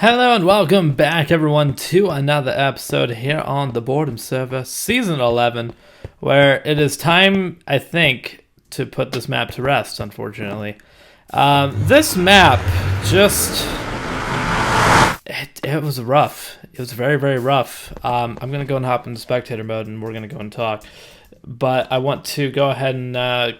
Hello and welcome back everyone to another episode here on the Boredom server, Season 11, where it is time, I think, to put this map to rest, unfortunately. This map just... It was rough. It was very, very rough. I'm going to go and hop into spectator mode and we're going to go and talk. But I want to go ahead and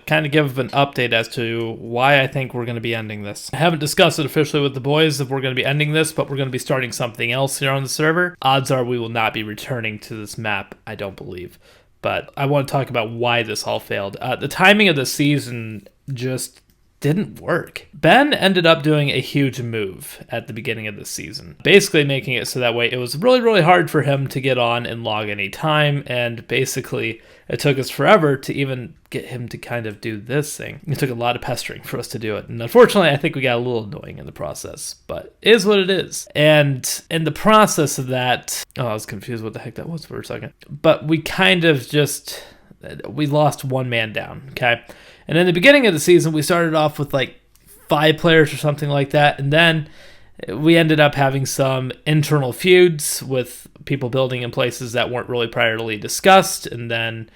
kind of give an update as to why I think we're going to be ending this. I haven't discussed it officially with the boys if we're going to be ending this, but we're going to be starting something else here on the server. Odds are we will not be returning to this map, I don't believe. But I want to talk about why this all failed. The timing of the season just didn't work. Ben ended up doing a huge move at the beginning of the season, basically making it so that way it was really, really hard for him to get on and log any time, and basically it took us forever to even get him to kind of do this thing. It took a lot of pestering for us to do it, and unfortunately I think we got a little annoying in the process, but it is what it is. And in the process of that, I was confused what the heck that was for a second, but we kind of just, we lost one man down, okay? And in the beginning of the season, we started off with like 5 players or something like that. And then we ended up having some internal feuds with people building in places that weren't really priorly discussed. And then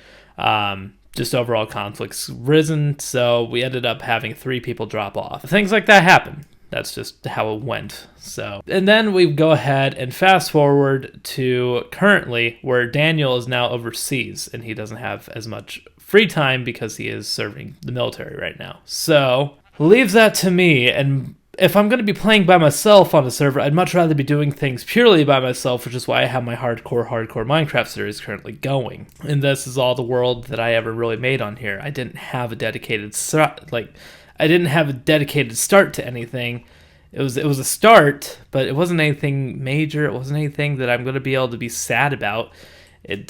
just overall conflicts risen. So we ended up having 3 people drop off. Things like that happen. That's just how it went. So, and then we go ahead and fast forward to currently where Daniel is now overseas and he doesn't have as much free time because he is serving the military right now. So, leaves that to me, and if I'm going to be playing by myself on a server, I'd much rather be doing things purely by myself, which is why I have my hardcore Minecraft series currently going. And this is all the world that I ever really made on here. I didn't have a dedicated start to anything. It was a start, but it wasn't anything major. It wasn't anything that I'm going to be able to be sad about. It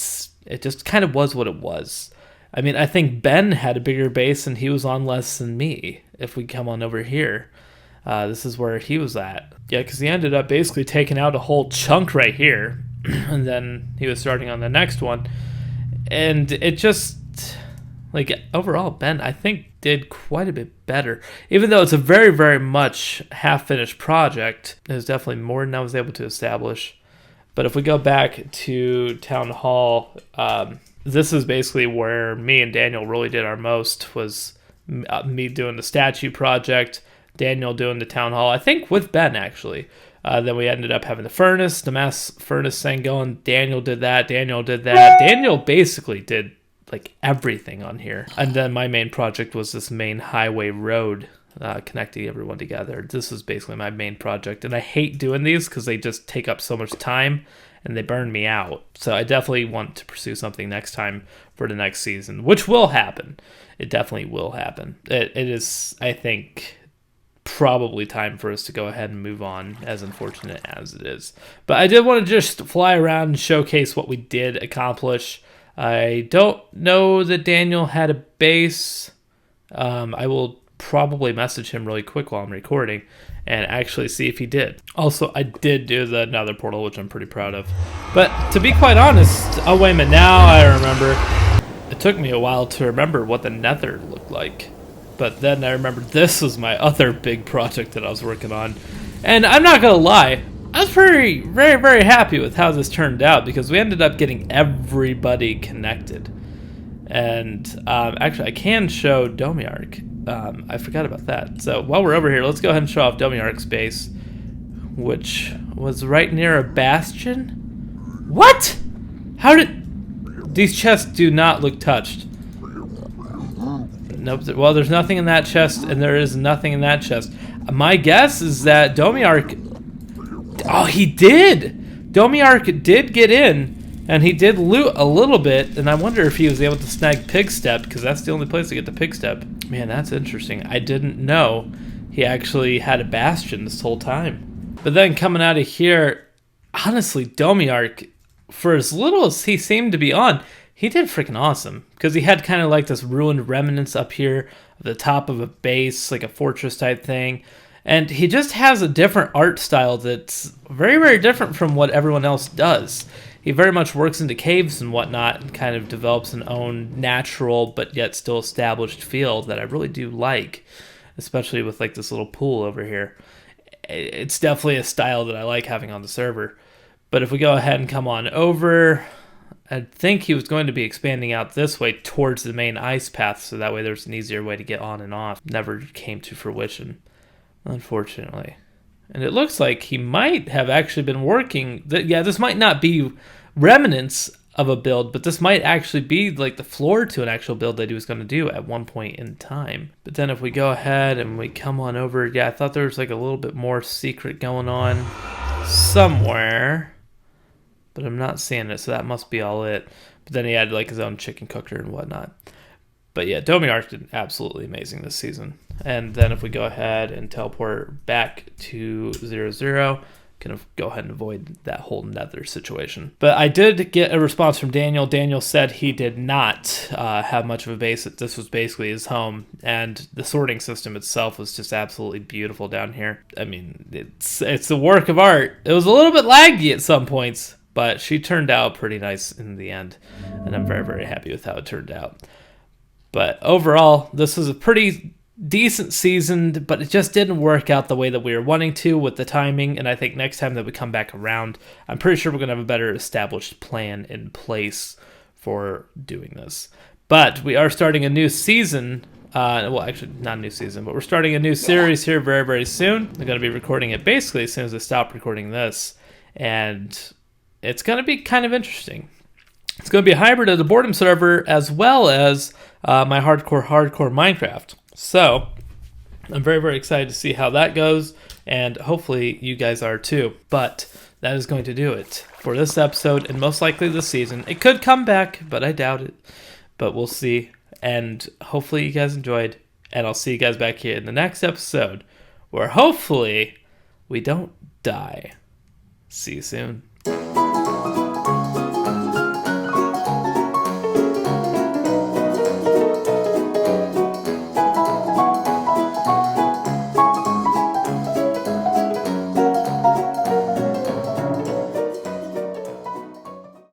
just kind of was what it was. I mean, I think Ben had a bigger base and he was on less than me. If we come on over here, this is where he was at. Yeah, because he ended up basically taking out a whole chunk right here, and then he was starting on the next one, and it just, like, overall, Ben, I think, did quite a bit better. Even though it's a very, very much half-finished project, it was definitely more than I was able to establish. But if we go back to Town Hall, this is basically where me and Daniel really did our most, was me doing the statue project, Daniel doing the Town Hall, I think with Ben, actually. Then we ended up having the mass furnace thing going. Daniel did that. Daniel basically did like everything on here. And then my main project was this main highway road connecting everyone together. This was basically my main project. And I hate doing these because they just take up so much time and they burn me out. So I definitely want to pursue something next time for the next season, which will happen. It definitely will happen. It is, I think, probably time for us to go ahead and move on, as unfortunate as it is. But I did want to just fly around and showcase what we did accomplish. I don't know that Daniel had a base. I will probably message him really quick while I'm recording and actually see if he did. Also, I did do the nether portal, which I'm pretty proud of. But to be quite honest, oh wait a minute, now I remember. It took me a while to remember what the nether looked like. But then I remembered this was my other big project that I was working on. And I'm not gonna lie, I was very, very happy with how this turned out because we ended up getting everybody connected. And actually, I can show Domiark. I forgot about that. So while we're over here, let's go ahead and show off Domiark's base, which was right near a bastion. What? How did... These chests do not look touched. Nope. Well, there's nothing in that chest, and there is nothing in that chest. My guess is that Domiark... Oh, he did! Domiark did get in, and he did loot a little bit, and I wonder if he was able to snag Pig Step, because that's the only place to get the Pig Step. Man, that's interesting. I didn't know he actually had a bastion this whole time. But then coming out of here, honestly, Domiark, for as little as he seemed to be on, he did freaking awesome, because he had kind of like this ruined remnants up here at the top of a base, like a fortress type thing. And he just has a different art style that's very, very different from what everyone else does. He very much works into caves and whatnot and kind of develops an own natural but yet still established feel that I really do like, especially with like this little pool over here. it's definitely a style that I like having on the server. But if we go ahead and come on over, I think he was going to be expanding out this way towards the main ice path, so that way there's an easier way to get on and off. Never came to fruition, unfortunately. And it looks like he might have actually been working. Yeah, this might not be remnants of a build, but this might actually be like the floor to an actual build that he was going to do at one point in time. But then if we go ahead and we come on over, yeah, I thought there was like a little bit more secret going on somewhere, but I'm not seeing it, so that must be all it. But then he had like his own chicken cooker and whatnot. But yeah, Domiark did absolutely amazing this season. And then if we go ahead and teleport back to 0-0, kind of go ahead and avoid that whole nether situation. But I did get a response from Daniel. Daniel said he did not have much of a base. This was basically his home, and the sorting system itself was just absolutely beautiful down here. I mean, it's a work of art. It was a little bit laggy at some points, but she turned out pretty nice in the end, and I'm very, very happy with how it turned out. But overall, this was a pretty decent season, but it just didn't work out the way that we were wanting to with the timing. And I think next time that we come back around, I'm pretty sure we're going to have a better established plan in place for doing this. But we are starting a new season. Well, actually, not a new season, but we're starting a new series here very, very soon. I'm going to be recording it basically as soon as I stop recording this. And it's going to be kind of interesting. It's going to be a hybrid of the Boredom server as well as my hardcore Minecraft. So I'm very, very excited to see how that goes, and hopefully you guys are too. But that is going to do it for this episode and most likely this season. It could come back, but I doubt it. But we'll see. And hopefully you guys enjoyed, and I'll see you guys back here in the next episode where hopefully we don't die. See you soon.